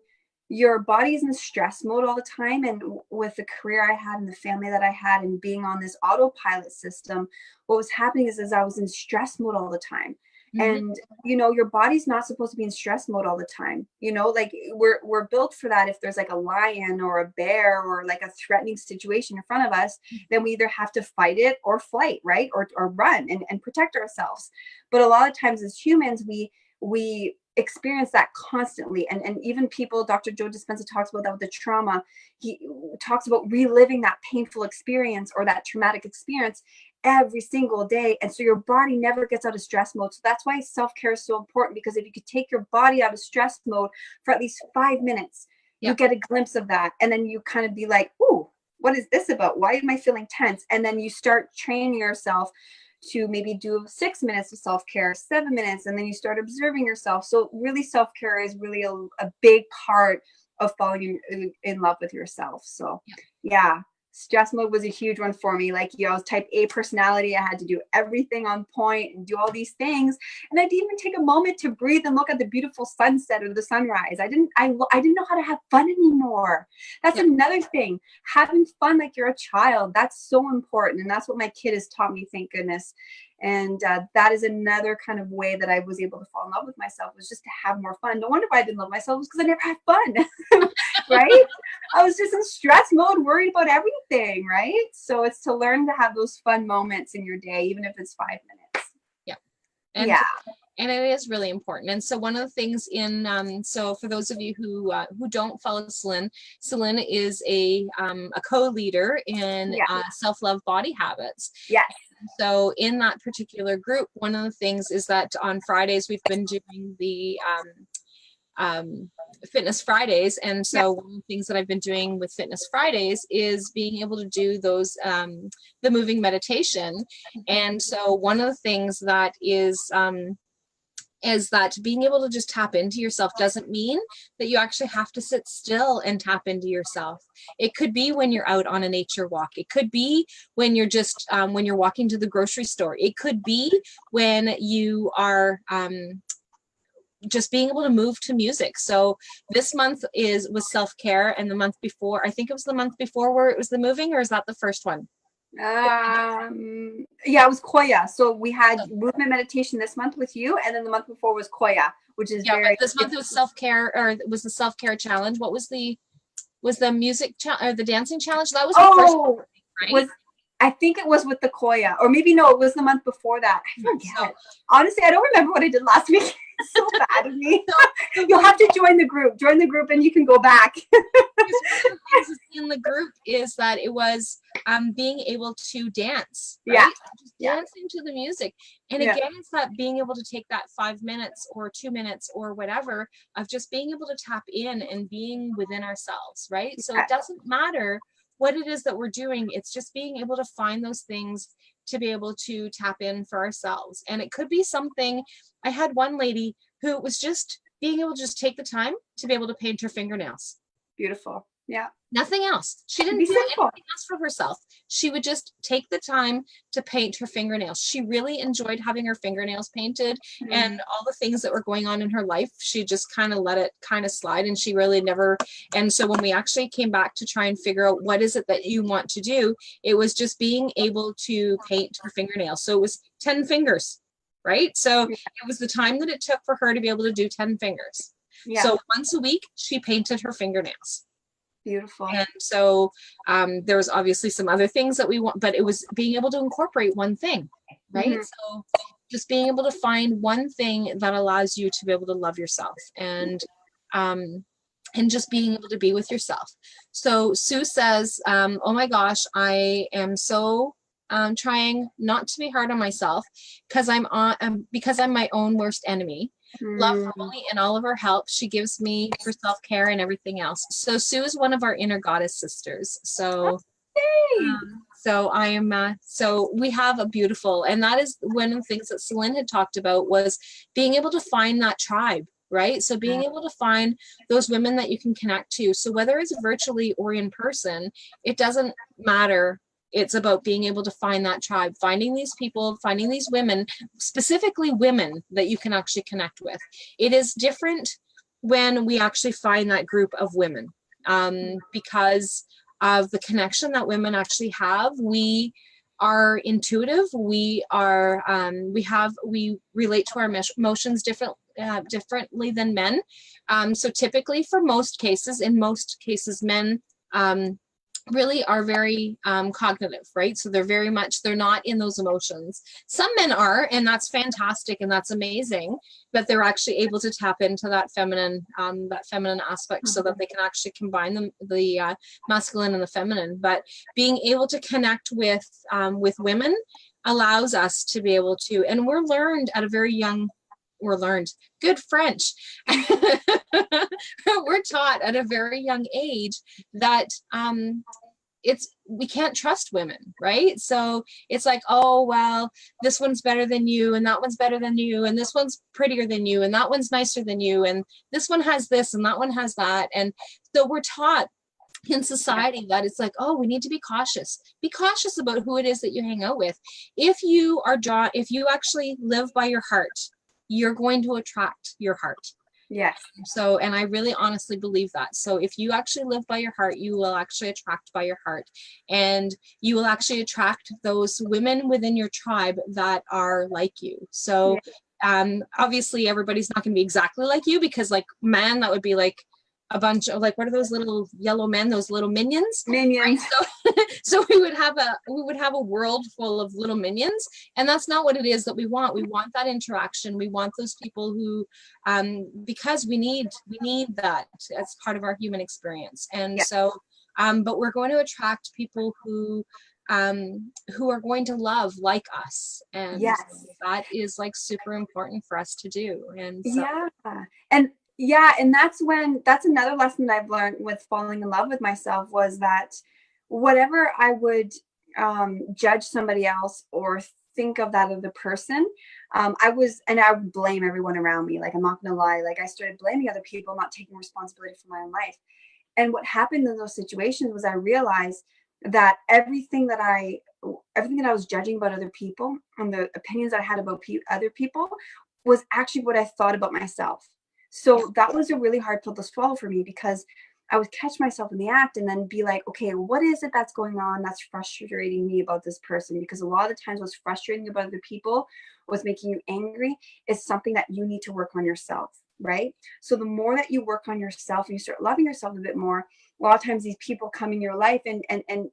B: your body is in stress mode all the time. And with the career I had and the family that I had and being on this autopilot system, what was happening is I was in stress mode all the time. Mm-hmm. And, you know, your body's not supposed to be in stress mode all the time. You know, like we're built for that. If there's like a lion or a bear or like a threatening situation in front of us, then we either have to fight it or flight, right? Or run and protect ourselves. But a lot of times as humans, we experience that constantly. And even people, Dr. Joe Dispenza talks about that with the trauma. He talks about reliving that painful experience or that traumatic experience every single day. And so your body never gets out of stress mode. So that's why self-care is so important, because if you could take your body out of stress mode for at least 5 minutes, you get a glimpse of that. And then you kind of be like, ooh, what is this about? Why am I feeling tense? And then you start training yourself to maybe do 6 minutes of self-care, 7 minutes, and then you start observing yourself. So really self-care is really a big part of falling in love with yourself. So yeah, Stress mode was a huge one for me. Like, I was type A personality. I had to do everything on point and do all these things. And I didn't even take a moment to breathe and look at the beautiful sunset or the sunrise. I didn't know how to have fun anymore. That's another thing. Having fun like you're a child. That's so important. And that's what my kid has taught me, thank goodness. And that is another kind of way that I was able to fall in love with myself, was just to have more fun. No wonder why I didn't love myself, was because I never had fun, right? I was just in stress mode, worried about everything, right? So it's to learn to have those fun moments in your day, even if it's 5 minutes.
A: Yeah. And it is really important. And so one of the things so for those of you who don't follow Celine is a co-leader in self-love body habits.
B: Yes.
A: So in that particular group, one of the things is that on Fridays, we've been doing the Fitness Fridays. And so one of the things that I've been doing with Fitness Fridays is being able to do those, the moving meditation. And so one of the things that is that being able to just tap into yourself doesn't mean that you actually have to sit still and tap into yourself. It could be when you're out on a nature walk. It could be when you're just when you're walking to the grocery store. It could be when you are just being able to move to music. So this month was self-care, and the month before, I think it was the month before where it was the moving, or is that the first one?
B: It was Koya. So we had movement meditation this month with you, and then the month before was Koya, which is very.
A: This month was self-care, or it was the self-care challenge. What was the music or the dancing challenge? That was the first one, right?
B: I think it was with the Koya, or maybe no, it was the month before that. I forget. Honestly, I don't remember what I did last week. It's so bad of me. You'll have to join the group, and you can go back.
A: In the group is that it was being able to dance, right? Just dancing to the music. And again, it's that being able to take that 5 minutes or 2 minutes or whatever of just being able to tap in and being within ourselves, right? So it doesn't matter what it is that we're doing. It's just being able to find those things to be able to tap in for ourselves. And it could be something. I had one lady who was just being able to just take the time to be able to paint her fingernails.
B: Beautiful. Yeah.
A: Nothing else. She didn't do anything else for herself. She would just take the time to paint her fingernails. She really enjoyed having her fingernails painted, and all the things that were going on in her life, she just kind of let it kind of slide, and she really never. And so when we actually came back to try and figure out what is it that you want to do, it was just being able to paint her fingernails. So it was 10 fingers, right? So it was the time that it took for her to be able to do 10 fingers. Yeah. So once a week, she painted her fingernails.
B: Beautiful.
A: And so there was obviously some other things that we want, but it was being able to incorporate one thing, right? So just being able to find one thing that allows you to be able to love yourself, and just being able to be with yourself. So Sue says, oh my gosh, I am so trying not to be hard on myself because I'm my own worst enemy. Love Rolly and all of her help she gives me for self-care and everything else. So Sue is one of our inner goddess sisters. So I am so we have a beautiful, and that is one of the things that Celine had talked about, was being able to find that tribe, right? So being able to find those women that you can connect to. So whether it's virtually or in person, it doesn't matter. It's about being able to find that tribe, finding these people, finding these women, specifically women that you can actually connect with. It is different when we actually find that group of women because of the connection that women actually have. We are intuitive. We are, we relate to our emotions differently than men. So typically in most cases, men, really are very cognitive, right? So they're not in those emotions. Some men are, and that's fantastic and that's amazing, but they're actually able to tap into that feminine aspect so that they can actually combine the masculine and the feminine. But being able to connect with women allows us to be able to, and we're learned good French. We're taught at a very young age that we can't trust women, right? So it's like, oh, well, this one's better than you, and that one's better than you, and this one's prettier than you, and that one's nicer than you, and this one has this, and that one has that. And so we're taught in society that it's like, oh, we need to be cautious. Be cautious about who it is that you hang out with. If you actually live by your heart, you're going to attract your heart.
B: Yes.
A: So, and I really honestly believe that. So if you actually live by your heart, you will actually attract by your heart, and you will actually attract those women within your tribe that are like you. So obviously everybody's not going to be exactly like you, because like, man, that would be like a bunch of like, what are those little yellow men, those little minions?
B: Minions.
A: Right? So we would have a world full of little minions, and that's not what it is that we want. We want that interaction. We want those people who, because we need that as part of our human experience. And so, but we're going to attract people who are going to love like us, and that is like super important for us to do. And so,
B: and that's another lesson that I've learned with falling in love with myself, was that whatever I would judge somebody else or think of that other person, I would blame everyone around me. Like, I'm not gonna lie, like I started blaming other people, not taking responsibility for my own life. And what happened in those situations was I realized that everything that I was judging about other people and the opinions I had about other people was actually what I thought about myself. So that was a really hard pill to swallow for me, because I would catch myself in the act and then be like, okay, what is it that's going on that's frustrating me about this person? Because a lot of the times what's frustrating about other people, what's making you angry, is something that you need to work on yourself, right? So the more that you work on yourself and you start loving yourself a bit more, a lot of times these people come in your life and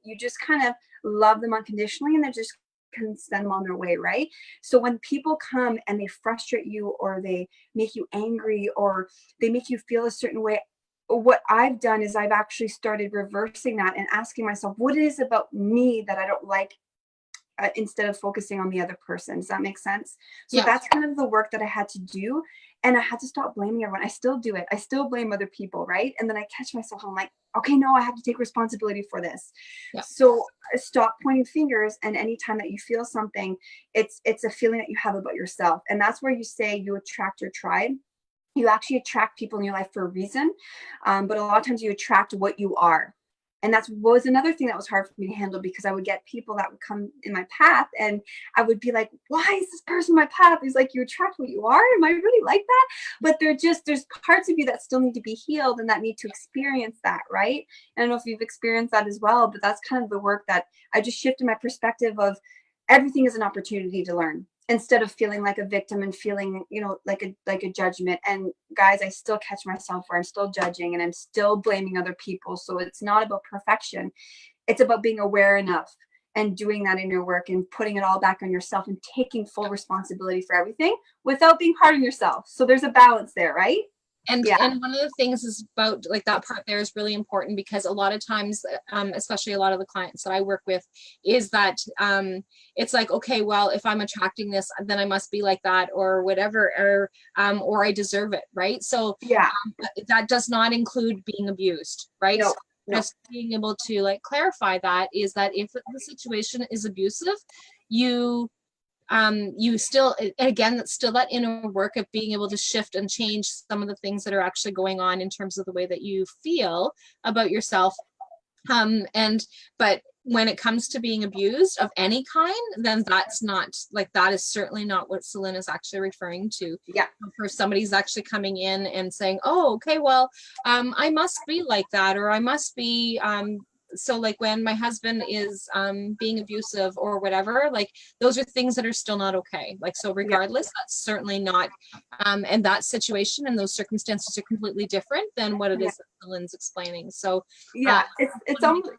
B: you just kind of love them unconditionally, and they're just can send them on their way, right? So when people come and they frustrate you, or they make you angry, or they make you feel a certain way, what I've done is I've actually started reversing that and asking myself, what is it about me that I don't like, instead of focusing on the other person. Does that make sense? So that's kind of the work that I had to do. And I had to stop blaming everyone. I still do it. I still blame other people, right? And then I catch myself, I'm like, okay, no, I have to take responsibility for this. So stop pointing fingers. And anytime that you feel something, it's a feeling that you have about yourself. And that's where you say you attract your tribe. You actually attract people in your life for a reason. But a lot of times you attract what you are. And that was another thing that was hard for me to handle, because I would get people that would come in my path and I would be like, why is this person in my path? He's like, you attract what you are. Am I really like that? But there's parts of you that still need to be healed and that need to experience that, right? And I don't know if you've experienced that as well, but that's kind of the work that I just shifted my perspective of everything is an opportunity to learn, instead of feeling like a victim and feeling, like a judgment. And guys, I still catch myself where I'm still judging and I'm still blaming other people. So it's not about perfection. It's about being aware enough and doing that in your work and putting it all back on yourself and taking full responsibility for everything without being hard on yourself. So there's a balance there, right?
A: And one of the things is about like that part there is really important, because a lot of times, especially a lot of the clients that I work with, is that it's like, okay, well, if I'm attracting this, then I must be like that or whatever, or I deserve it, right? So that does not include being abused, right?
B: No.
A: So just being able to like clarify that is that if the situation is abusive, you still, again, that's still that inner work of being able to shift and change some of the things that are actually going on in terms of the way that you feel about yourself. But when it comes to being abused of any kind, then that's not like, that is certainly not what Celine is actually referring to. For somebody's actually coming in and saying, oh, okay, well, I must be like that, or I must be, so like when my husband is being abusive or whatever, like those are things that are still not okay. Like, so regardless, that's certainly not, and that situation and those circumstances are completely different than what it is that Celine's explaining. So
B: it's almost,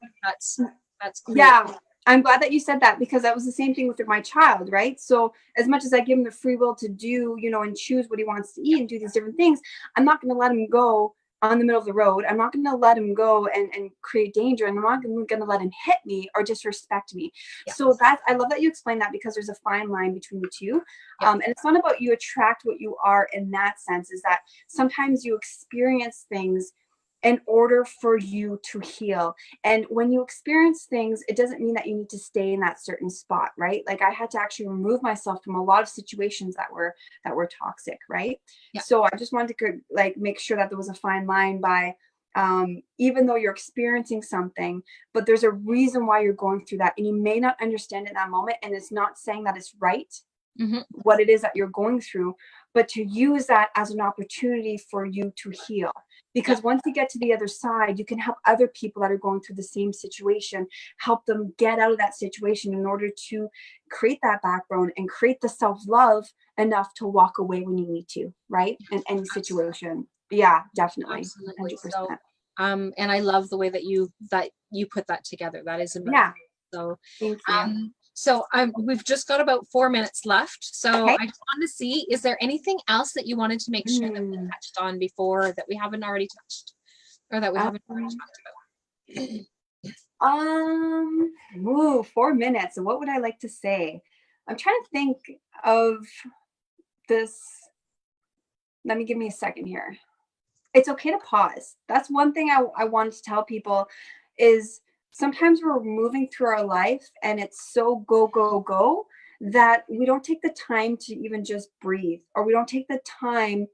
A: that's clear.
B: I'm glad that you said that, because that was the same thing with my child, right? So as much as I give him the free will to do, and choose what he wants to eat and do these different things, I'm not going to let him go on the middle of the road. I'm not going to let him go and create danger. And I'm not going to let him hit me or disrespect me. So I love that you explained that, because there's a fine line between the two. And it's not about you attract what you are in that sense, is that sometimes you experience things in order for you to heal. And when you experience things, it doesn't mean that you need to stay in that certain spot, right? Like I had to actually remove myself from a lot of situations that were toxic, right? So I just wanted to like make sure that there was a fine line by even though you're experiencing something, but there's a reason why you're going through that. And you may not understand in that moment. And it's not saying that it's right, what it is that you're going through, but to use that as an opportunity for you to heal. Because once you get to the other side, you can help other people that are going through the same situation, help them get out of that situation in order to create that backbone and create the self-love enough to walk away when you need to, right? In any situation. Yeah, definitely.
A: Absolutely.
B: 100%.
A: So, and I love the way that you put that together. That is amazing.
B: Yeah.
A: So,
B: thank you.
A: So we've just got about 4 minutes left. So I just wanted to see, is there anything else that you wanted to make sure that we touched on before that we haven't already touched, or that we haven't already talked
B: about? 4 minutes. What would I like to say? I'm trying to think of this. Give me a second here. It's okay to pause. That's one thing I wanted to tell people is sometimes we're moving through our life and it's so go, go, go that we don't take the time to even just breathe, or we don't take the time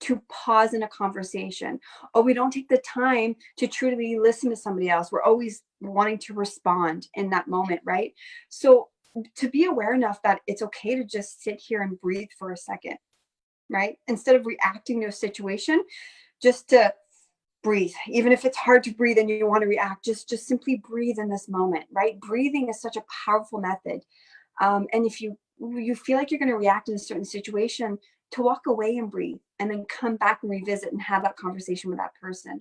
B: to pause in a conversation, or we don't take the time to truly listen to somebody else. We're always wanting to respond in that moment, right? So to be aware enough that it's okay to just sit here and breathe for a second, right? Instead of reacting to a situation, just to breathe. Even if it's hard to breathe and you want to react, just simply breathe in this moment, right? Breathing is such a powerful method. And if you feel like you're going to react in a certain situation, to walk away and breathe, and then come back and revisit and have that conversation with that person.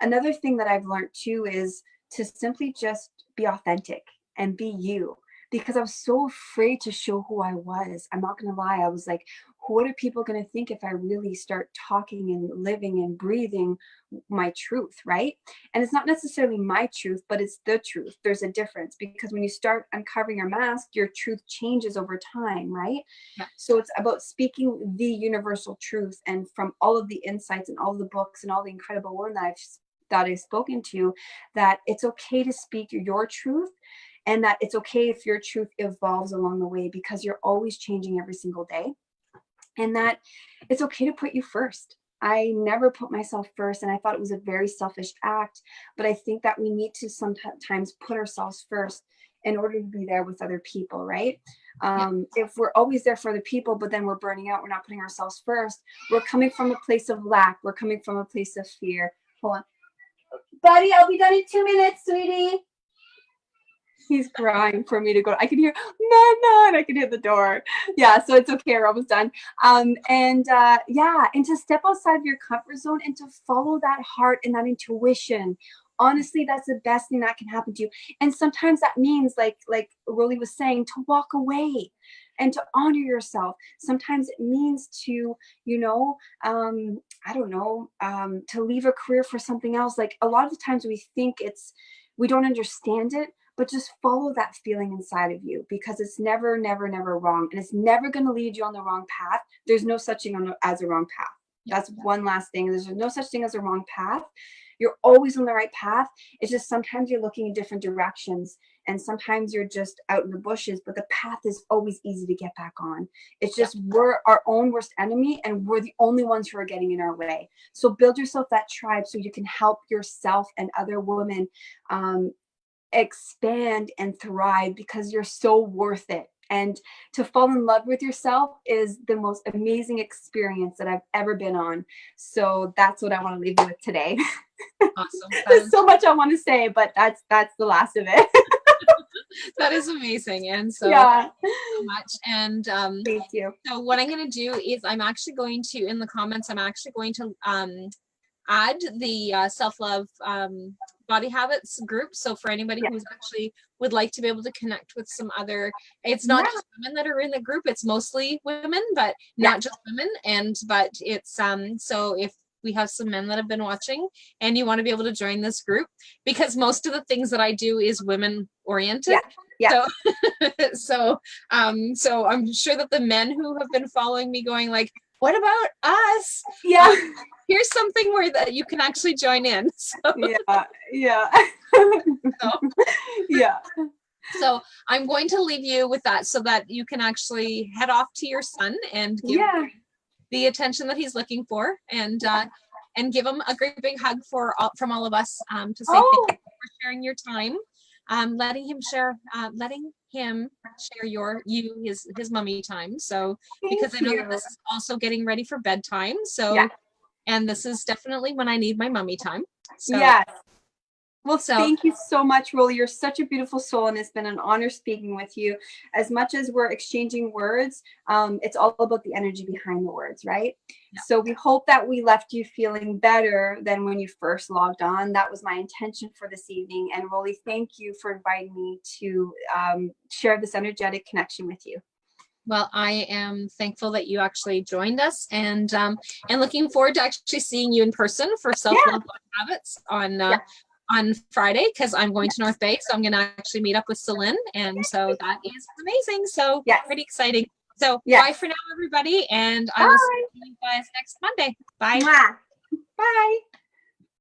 B: Another thing that I've learned too is to simply just be authentic and be you, because I was so afraid to show who I was. I'm not going to lie. I was like, what are people going to think if I really start talking and living and breathing my truth, right? And it's not necessarily my truth, but it's the truth. There's a difference, because when you start uncovering your mask, your truth changes over time, right? Yeah. So it's about speaking the universal truth. And from all of the insights and all of the books and all the incredible women that I've spoken to, that it's okay to speak your truth, and that it's okay if your truth evolves along the way, because you're always changing every single day. And that it's okay to put you first. I never put myself first, and I thought it was a very selfish act, but I think that we need to sometimes put ourselves first in order to be there with other people, right? If we're always there for other people, but then we're burning out, we're not putting ourselves first, we're coming from a place of lack, we're coming from a place of fear. Hold on. Buddy, I'll be done in 2 minutes, sweetie. He's crying for me to go. I can hear, no, and I can hear the door. Yeah, so it's okay. We're almost done. And to step outside of your comfort zone and to follow that heart and that intuition. Honestly, that's the best thing that can happen to you. And sometimes that means, like Rolly was saying, to walk away and to honor yourself. Sometimes it means to, to leave a career for something else. Like, a lot of the times we don't understand it, but just follow that feeling inside of you, because it's never, never, never wrong. And it's never going to lead you on the wrong path. There's no such thing as a wrong path. That's one last thing. There's no such thing as a wrong path. You're always on the right path. It's just sometimes you're looking in different directions, and sometimes you're just out in the bushes, but the path is always easy to get back on. It's just we're our own worst enemy, and we're the only ones who are getting in our way. So build yourself that tribe so you can help yourself and other women expand and thrive, because you're so worth it. And to fall in love with yourself is the most amazing experience that I've ever been on. So that's what I want to leave you with today.
A: Awesome.
B: There's so much I want to say, but that's the last of it.
A: That is amazing. And so,
B: thank
A: you so much. And
B: thank you.
A: So what I'm going to do is I'm actually going to, in the comments, I'm actually going to add the self-love body habits group. So for anybody who's actually would like to be able to connect with some other, it's not just women that are in the group, it's mostly women, but not just women. But it's so if we have some men that have been watching and you want to be able to join this group, because most of the things that I do is women oriented. So I'm sure that the men who have been following me going like, what about us? Here's something where that you can actually join in. So. So I'm going to leave you with that so that you can actually head off to your son and give him the attention that he's looking for. And and give him a great big hug from all of us to say
B: Oh,
A: thank you for sharing your time, letting him share his mummy time. So because I know that this is also getting ready for bedtime. So
B: yeah.
A: and this is definitely when I need my mummy time. So
B: Yes. Well, thank you so much, Rolly. You're such a beautiful soul, and it's been an honor speaking with you. As much as we're exchanging words, it's all about the energy behind the words, right? Yeah. So we hope that we left you feeling better than when you first logged on. That was my intention for this evening. And Rolly, thank you for inviting me to share this energetic connection with you.
A: Well, I am thankful that you actually joined us, and looking forward to actually seeing you in person for Self-Love Habits on Friday, because I'm going to North Bay, so I'm going to actually meet up with Celine, and so that is amazing. So pretty exciting. So bye for now, everybody, and I will see you guys next Monday. Bye.
B: Mwah. Bye.